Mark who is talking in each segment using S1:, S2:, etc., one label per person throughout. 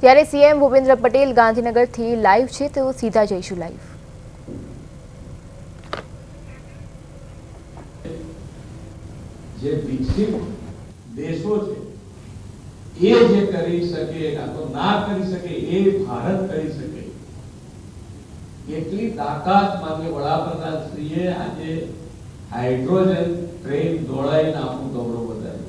S1: ત્યારે સીએમ ભૂપેન્દ્ર પટેલ ગાંધીનગરથી લાઈવ છે, તો સીધા જઈશું લાઈવ।
S2: જે વિકસિત દેશો છે એ જે કરી શકે કાં તો ના કરી શકે એ ભારત કરી શકે એટલી તાકાત માન્ય વડાપ્રધાન શ્રીએ આજે હાઇડ્રોજન ટ્રેન દોડાવીને આપણું ગૌરવ વધાર્યું।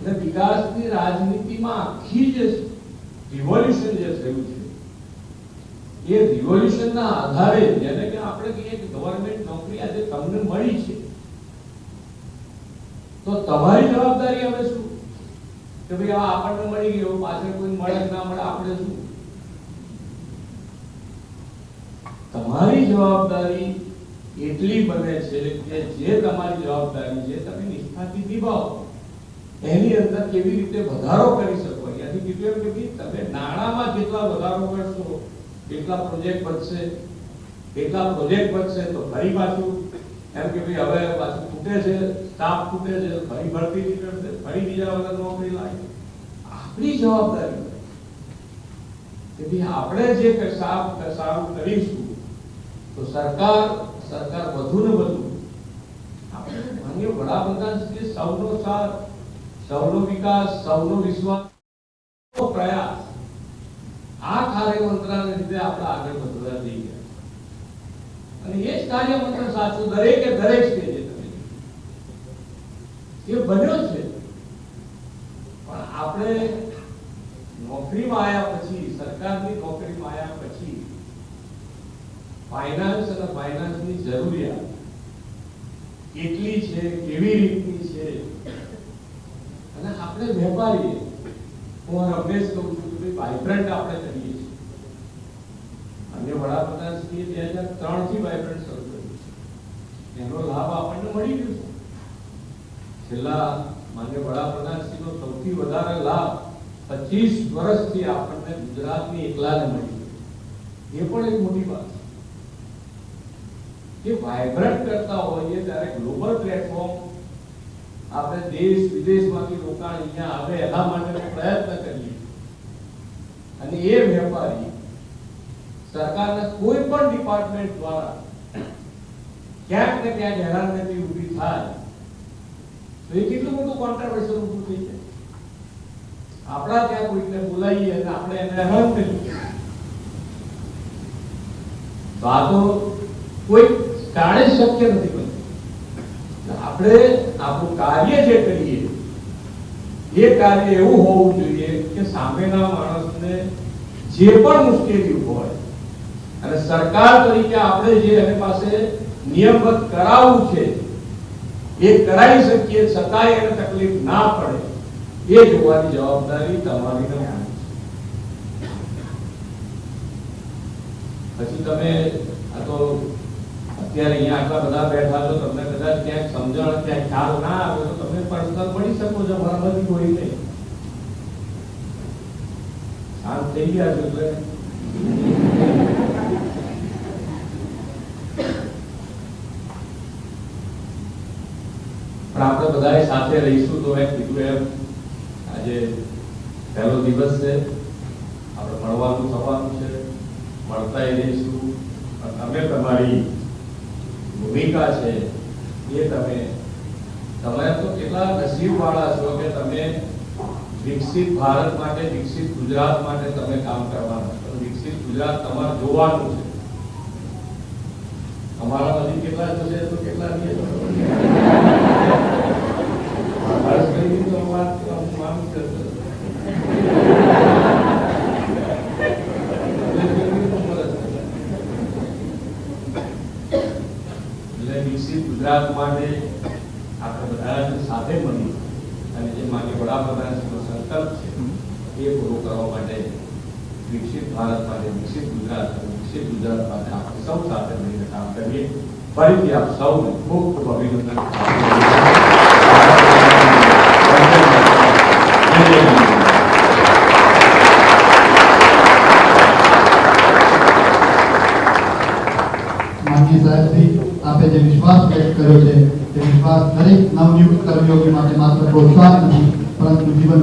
S2: એટલે વિકાસની રાજનીતિમાં આખી જે રિવોલ્યુશન જે થયું છે એ રિવોલ્યુશનના આધારે જેને કે આપણે કહીએ કે ગવર્નમેન્ટ નોકરી આજે તમને મળી છે તો તમારી જવાબદારી હવે શું કે ભાઈ આ આપણને મળી ગયો પાછળ કોઈ મળે ના મળે આપણે શું તમારી જવાબદારી એટલી બને છે કે જે તમારી જવાબદારી છે તમે નિષ્ઠાથી નિભાવો એની અંદર કેવી રીતે વધારો કરી શકો ત્યાંથી કીધું એમ કે તમે નાણાંમાં કેટલા વધારો કરશો કેટલા પ્રોજેક્ટ વધશે તો ફરી પાછું એમ કે ભાઈ હવે પાછું ખૂટે છે સ્ટાફ ખૂટે છે ફરી ભરતી નીકળશે ફરી બીજા વગર નોકરી લાગે આપણી જવાબદારી કે ભાઈ આપણે જે સારું કરીશું તો સરકાર વધુ ને વધુ આપણે માનીય વડાપ્રધાન શ્રી સૌનો સાથ સૌનો વિકાસ સૌનો વિશ્વાસ પ્રયાસ આ કાર્યમંત્રને લીધે આપણે આગળ વધવા જઈ ગયા અને એ જ કાર્યમંત્ર સાચું દરેક સ્ટેજે તમે એ બન્યો છે પણ આપણે નોકરીમાં આવ્યા પછી સરકારની નોકરીમાં આવ્યા પછી ફાઇનાન્સ અને ફાઇનાન્સની જરૂરિયાત કેટલી છે કેવી રીતની છે અને આપણે વેપારી હું રમેશ કહું છું કે વાઇબ્રન્ટ આપણે કરીએ છીએ અને વડાપ્રધાન શ્રી 2003 થી વાઇબ્રન્ટ શરૂ કર્યું છે એનો લાભ આપણને મળી ગયો છે છેલ્લા માન્ય વડાપ્રધાન શ્રીનો સૌથી વધારે લાભ 25 વર્ષથી આપણને ગુજરાતની એકલાને મળી ગયો એ પણ એક મોટી વાત છે કે વાઇબ્રન્ટ કરતા હોઈએ ત્યારે ગ્લોબલ પ્લેટફોર્મ આપણે દેશ વિદેશમાંથી રોકાણ અહીંયા આવે એના માટે પ્રયત્ન કરીએ અને એ વેપારી સરકારના કોઈ પણ ડિપાર્ટમેન્ટ દ્વારા ક્યાંક ને ક્યાંક હેરાનગતિ ઊભી થાય તો એ કેટલું મોટું કોન્ટ્રાવર્સલ ઊભું થઈ જાય આપણા ત્યાં કોઈને બોલાવીએ અને આપણે એને હેરાન કરીએ તો આ તો કોઈ ટાળે શક્ય નથી બનતું આપણે આપણું કાર્ય જે કરીએ એ કાર્ય એવું હોવું જોઈએ કે સામેના માણસને જે પણ મુશ્કેલી હોય અને સરકાર તરીકે આપણે જે એની પાસે નિયમબદ્ધ કરાવવું છે એ કરાવી શકીએ છતાંય એને તકલીફ ના પડે એ જોવાની જવાબદારી તમારી ને મારી છે। પછી તમે આ તો અત્યારે અહીંયા આટલા બધા બેઠા છો તમને કદાચ ક્યાંક સમજણ ક્યાંક ખ્યાલ ના આવે તો તમે પર્સનલ મળી શકો છો મારામાંથી કોઈ નહીં શાંત થઈ ગયા છો એટલે પણ આપણે બધાએ સાથે રહીશું તો મેં કીધું એમ આજે પહેલો દિવસ છે આપણે મળવાનું થવાનું છે મળતા રહીશું પણ તમે તમારી ભૂમિકા છે એ તમે તો કેટલા નસીબવાળા છો કે તમે વિકસિત ભારત માટે વિકસિત ગુજરાત માટે તમે કામ કરવાના છો વિકસિત ગુજરાત તમારે જોવાનું છે અમારા બધી કેટલા થશે તો કેટલા નહીં ભારત કરી તો વાત માંગ કરતો વિકસિત ગુજરાત માટે આપણે બધા સાથે મળી અને જે માન્ય વડાપ્રધાનનો સંકલ્પ છે એ પૂરો કરવા માટે વિકસિત ભારત માટે વિકસિત ગુજરાત માટે આપણે સૌ સાથે મળીને કામ કરીએ। ફરીથી આપ સૌને ખૂબ ખૂબ અભિનંદન।
S3: માનનીય સાહેબશ્રી આપે જે વિશ્વાસ વ્યક્ત કર્યો છે તે વિશ્વાસ દરેક નવનિયુક્ત કર્મયોગી માટે માત્ર પ્રોત્સાહન નથી પરંતુ જીવન